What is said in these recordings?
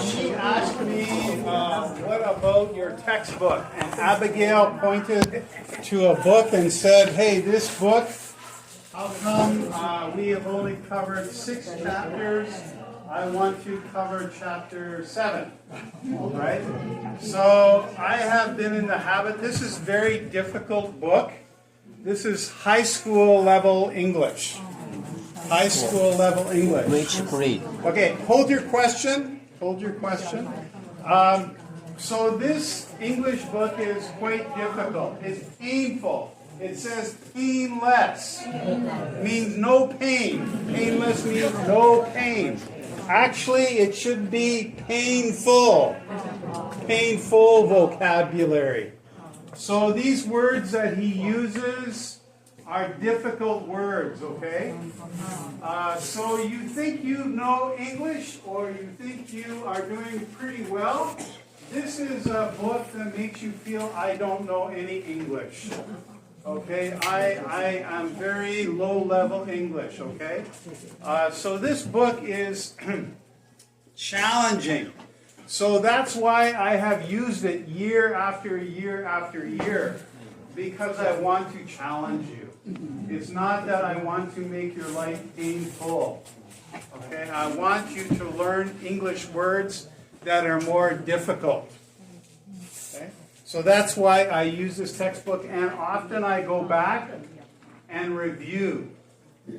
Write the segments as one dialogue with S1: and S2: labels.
S1: she asked me, what about your textbook? And Abigail pointed to a book and said, hey, this book, how come we have only covered 6 chapters? I want to cover chapter 7, right? So I have been in the habit, this is a very difficult book. This is high school level English. High school level English.
S2: Which grade?
S1: Okay, hold your question. Hold your question. So this English book is quite difficult. It's painful. It says painless. Means no pain. Painless means no pain. Actually, it should be painful. Painful vocabulary. So these words that he uses are difficult words, okay? So you think you know English or you think you are doing pretty well? This is a book that makes you feel I don't know any English. Okay, I am very low-level English, okay? So this book is challenging. So that's why I have used it year after year after year, because I want to challenge you. It's not that I want to make your life painful. Okay, I want you to learn English words that are more difficult. Okay? So that's why I use this textbook, and often I go back and review.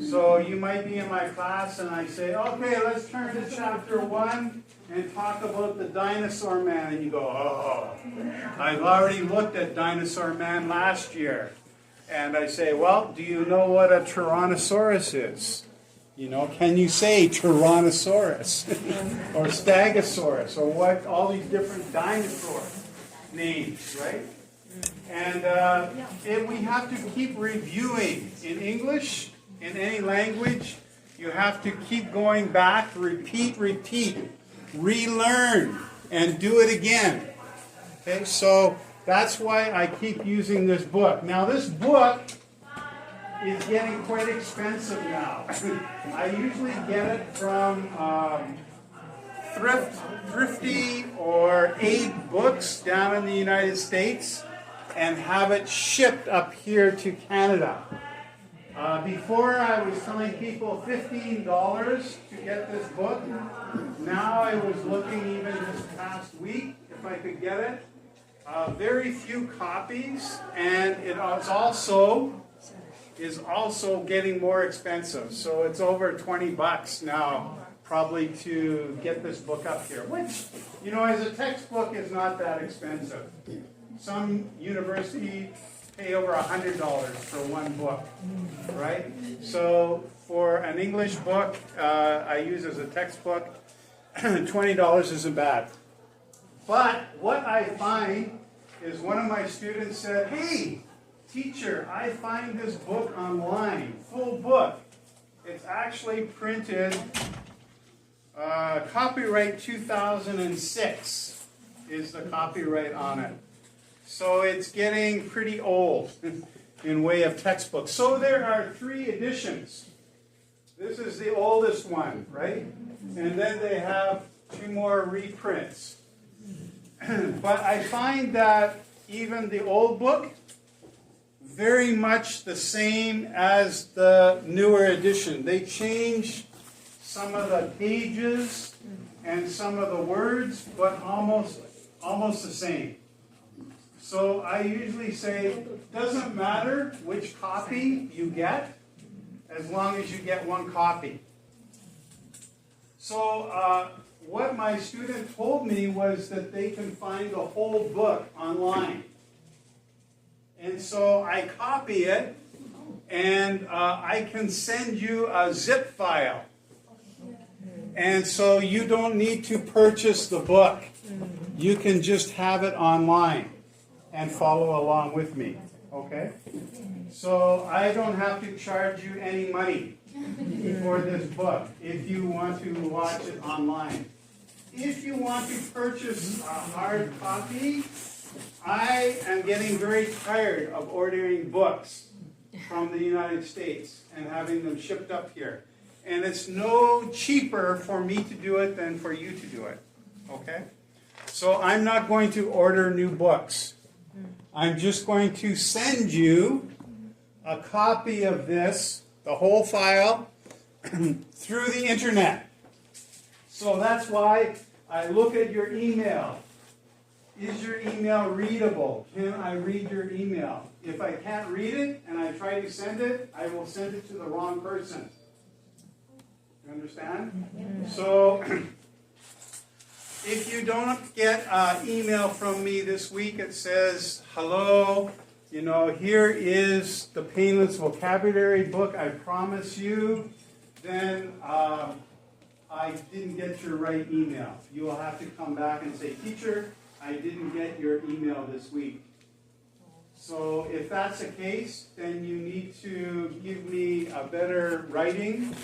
S1: So you might be in my class and I say, okay, let's turn to chapter 1 and talk about the dinosaur man. And you go, oh, I've already looked at dinosaur man last year. And I say, well, do you know what a Tyrannosaurus is? You know, can you say Tyrannosaurus or Stegosaurus or what, all these different dinosaur names, right? And we have to keep reviewing. In English, in any language, you have to keep going back, repeat, relearn, and do it again. Okay, so that's why I keep using this book. Now, this book is getting quite expensive now. I usually get it from Thrifty or Aid Books down in the United States and have it shipped up here to Canada. Before I was telling people $15 to get this book. Now I was looking even this past week if I could get it. Very few copies, and it is also getting more expensive. So it's over $20 now, probably to get this book up here. Which, you know, as a textbook is not that expensive. Some universities pay over $100 for one book, right? So for an English book I use as a textbook, $20 isn't bad. But what I find is one of my students said, hey, teacher, I find this book online, full book. It's actually printed, copyright 2006 is the copyright on it. So it's getting pretty old in way of textbooks. So there are 3 editions. This is the oldest one, right? And then they have 2 more reprints. But I find that even the old book, very much the same as the newer edition. They change some of the pages and some of the words, but almost the same. So I usually say, it doesn't matter which copy you get, as long as you get one copy. So what my student told me was that they can find the whole book online. And so I copy it, and I can send you a zip file. And so you don't need to purchase the book. You can just have it online and follow along with me, okay? So I don't have to charge you any money for this book if you want to watch it online. If you want to purchase a hard copy, I am getting very tired of ordering books from the United States and having them shipped up here. And it's no cheaper for me to do it than for you to do it. Okay? So I'm not going to order new books. I'm just going to send you a copy of this, the whole file, through the internet. So that's why I look at your email. Is your email readable? Can I read your email? If I can't read it and I try to send it, I will send it to the wrong person. You understand? Yeah. So if you don't get an email from me this week, it says, hello, here is the Painless Vocabulary book, I promise you, then I didn't get your right email. You will have to come back and say, teacher, I didn't get your email this week. So if that's the case, then you need to give me a better writing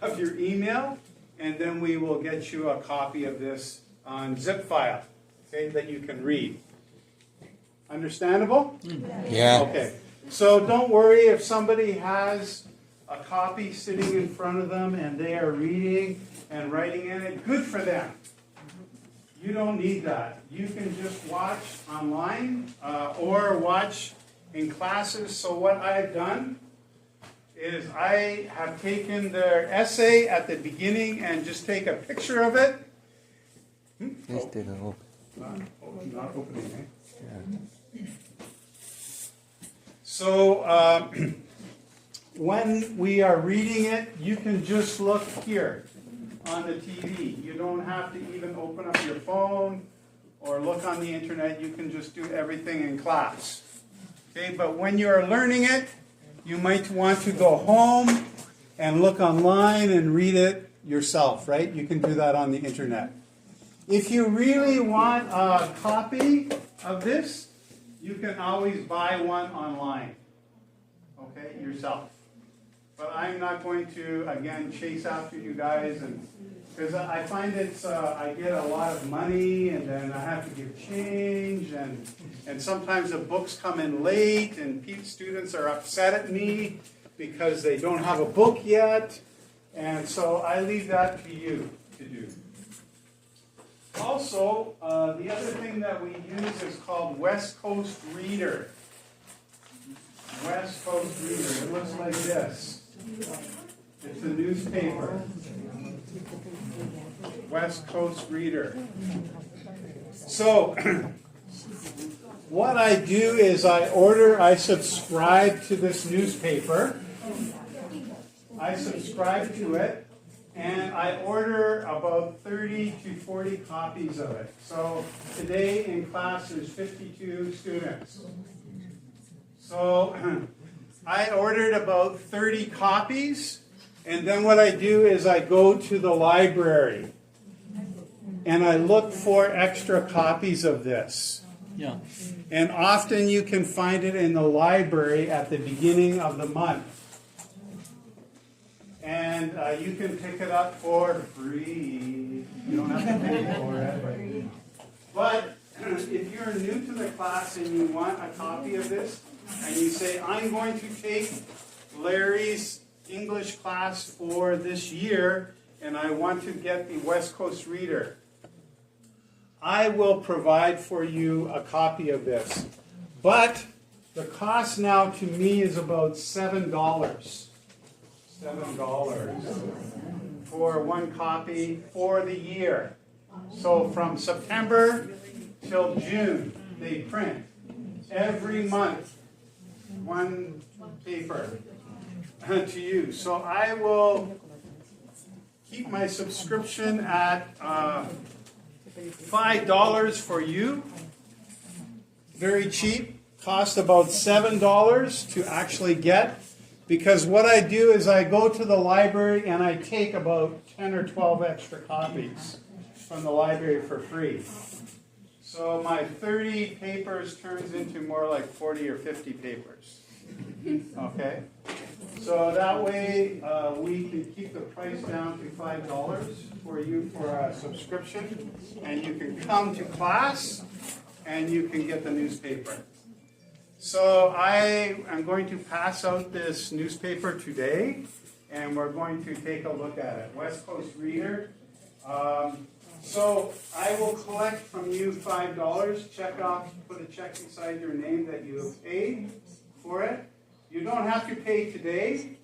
S1: of your email, and then we will get you a copy of this on zip file, okay, that you can read. Understandable?
S2: Yeah.
S1: Okay. So don't worry if somebody has a copy sitting in front of them and they are reading and writing in it. Good for them. You don't need that. You can just watch online or watch in classes. So what I've done is I have taken their essay at the beginning and just take a picture of it.
S2: This didn't open.
S1: Not opening, eh? Yeah. So when we are reading it, you can just look here on the TV. You don't have to even open up your phone or look on the internet. You can just do everything in class. Okay, but when you are learning it, you might want to go home and look online and read it yourself, right? You can do that on the internet. If you really want a copy of this, you can always buy one online, okay, yourself. But I'm not going to, again, chase after you guys, and because I find I get a lot of money, and then I have to give change, and sometimes the books come in late, and students are upset at me because they don't have a book yet, and so I leave that to you to do. Also, the other thing that we use is called West Coast Reader. West Coast Reader. It looks like this. It's a newspaper. West Coast Reader. So, what I do is I subscribe to this newspaper. I subscribe to it, and I order about 30 to 40 copies of it. So, today in class there's 52 students. So, I ordered about 30 copies, and then what I do is I go to the library and I look for extra copies of this.
S3: Yeah.
S1: And often you can find it in the library at the beginning of the month. And you can pick it up for free. You don't have to pay for it. But if you're new to the class and you want a copy of this, and you say, I'm going to take Larry's English class for this year, and I want to get the West Coast Reader, I will provide for you a copy of this. But the cost now to me is about $7. $7 for one copy for the year. So from September till June, they print every month one paper to you. So I will keep my subscription at $5 for you. Very cheap. Cost about $7 to actually get. Because what I do is I go to the library and I take about 10 or 12 extra copies from the library for free. So my 30 papers turns into more like 40 or 50 papers. Okay? So that way we can keep the price down to $5 for you for a subscription. And you can come to class and you can get the newspaper. So I am going to pass out this newspaper today, and we're going to take a look at it. West Coast Reader. So I will collect from you $5, check off, put a check beside your name that you have paid for it. You don't have to pay today.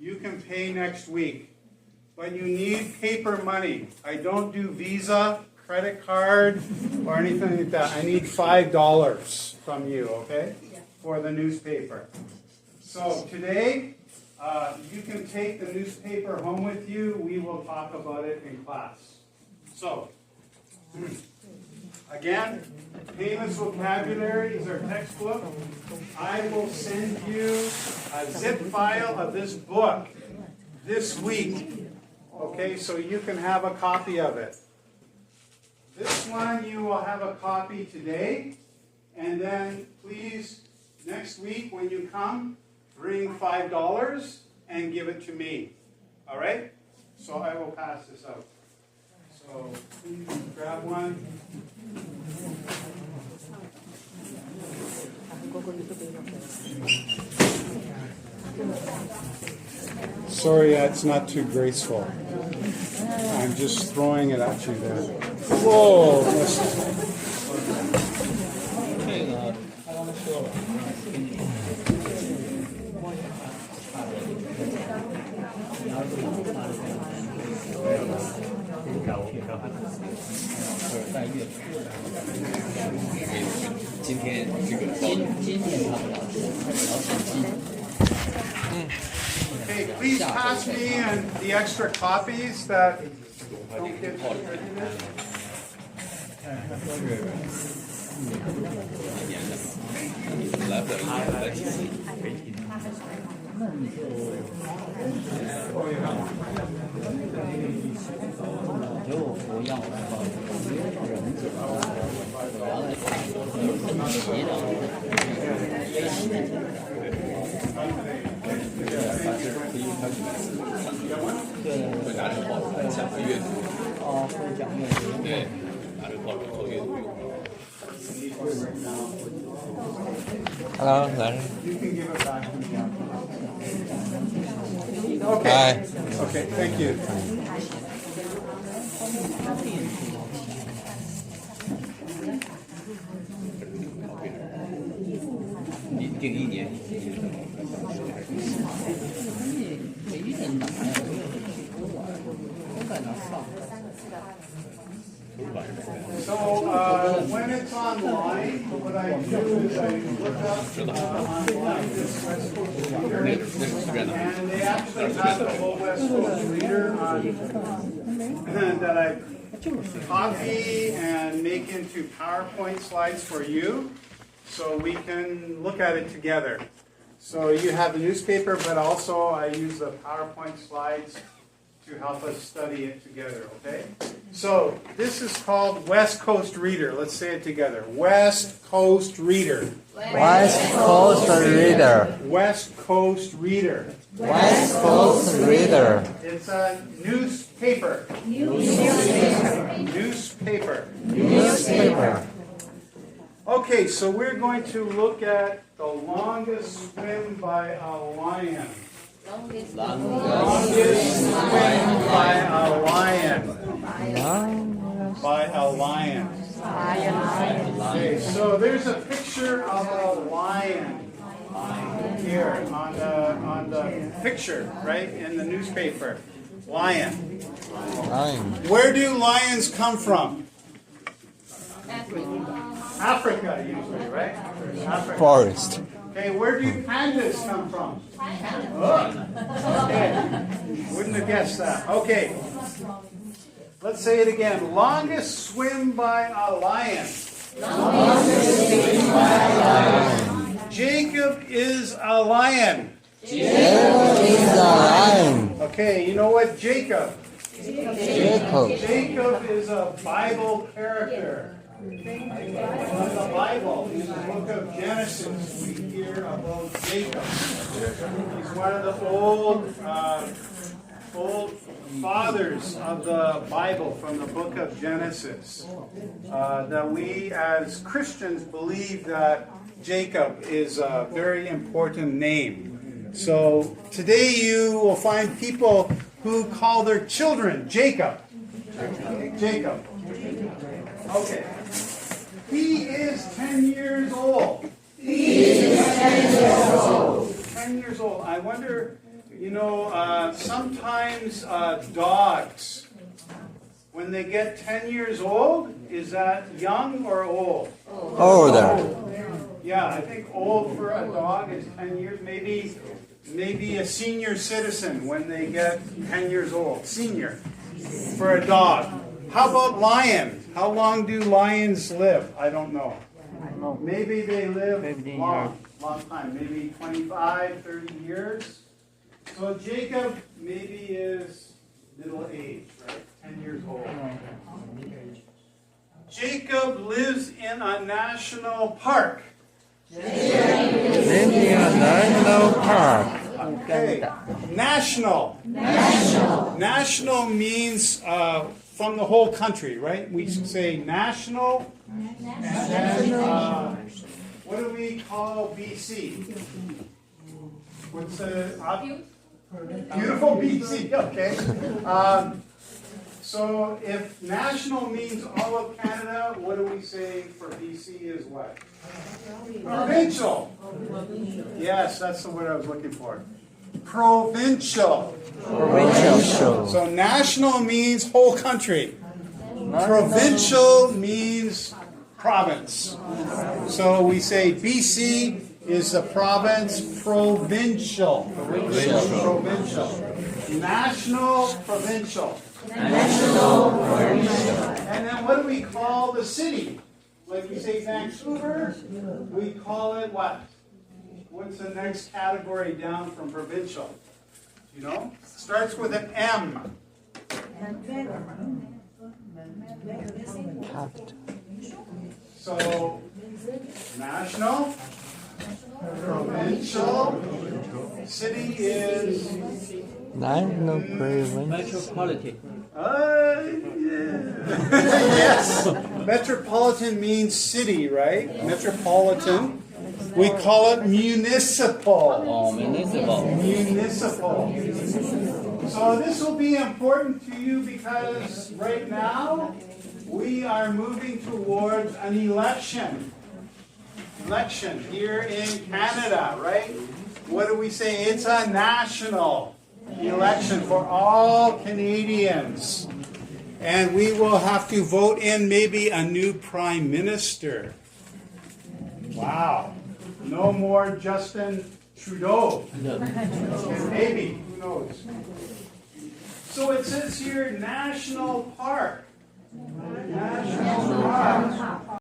S1: You can pay next week. But you need paper money. I don't do Visa, credit card, or anything like that. I need $5 from you, okay, for the newspaper. So today, you can take the newspaper home with you. We will talk about it in class. So, again, famous vocabulary is our textbook. I will send you a zip file of this book this week. Okay, so you can have a copy of it. This one you will have a copy today. And then please, next week when you come, bring $5 and give it to me. All right? So I will pass this out. So please grab one. Sorry, it's not too graceful. I'm just throwing it at you there. Whoa! Okay, please pass me and the extra copies that don't get distributed.
S2: Hello, Larry.
S1: You can give it back to me.
S2: Bye.
S1: Okay, thank you. So when it's online, what I do is I look up online this West Coast Reader, and they actually have the whole West Coast Reader on, that I copy and make into PowerPoint slides for you, so we can look at it together. So you have the newspaper, but also I use the PowerPoint slides to help us study it together, okay? So this is called West Coast Reader. Let's say it together. West Coast Reader.
S2: West Coast Reader.
S1: West Coast Reader.
S2: West Coast Reader.
S1: It's a newspaper.
S2: Newspaper.
S1: Okay, so we're going to look at the longest swim by a lion. Longest swim by a lion. By a lion. Okay, so there's a picture of a lion here on the picture, right, in the newspaper. Lion.
S2: Lion.
S1: Where do lions come from? Africa, usually, right? Africa.
S2: Forest.
S1: Okay, where do pandas come from? Oh, okay. Wouldn't have guessed that. Okay. Let's say it again. Longest swim by a lion. Jacob is a lion.
S2: Jacob is a lion.
S1: Okay, you know what? Jacob.
S2: Jacob.
S1: Jacob is a Bible character. From the Bible, in the book of Genesis, we hear about Jacob. He's one of the old fathers of the Bible from the book of Genesis. That we as Christians believe that Jacob is a very important name. So today you will find people who call their children Jacob. Jacob. Okay. He is 10 years old. 10 years old. I wonder, sometimes dogs, when they get 10 years old, is that young or old?
S2: Older.
S1: Yeah, I think old for a dog is 10 years. Maybe a senior citizen when they get 10 years old. Senior for a dog. How about lions? How long do lions live? I don't know. Maybe they live long time. Maybe 25, 30 years. So Jacob maybe is middle age, right? 10 years old. Jacob lives in a national park.
S2: Live in a national park.
S1: Okay. National means from the whole country, right? We should say national. And what do we call BC? What's the beautiful BC? Okay. So if national means all of Canada, what do we say for BC is what? Provincial. Yes, that's the word I was looking for. Provincial.
S2: Provincial.
S1: So national means whole country. Provincial means province. So we say BC is the province. Provincial. Provincial. National, provincial. And then what do we call the city? Like we say Vancouver, we call it what? What's the next category down from provincial? Starts with an M. So, national, provincial, city is
S2: National province.
S3: Metropolitan.
S1: Yes. Metropolitan means city, right? Metropolitan. We call it municipal.
S3: Oh, municipal.
S1: Municipal. So this will be important to you because right now we are moving towards an election. Election here in Canada, right? What do we say? It's a national election for all Canadians. And we will have to vote in maybe a new prime minister. Wow. No more Justin Trudeau. Maybe, who knows? So it says here, national park. National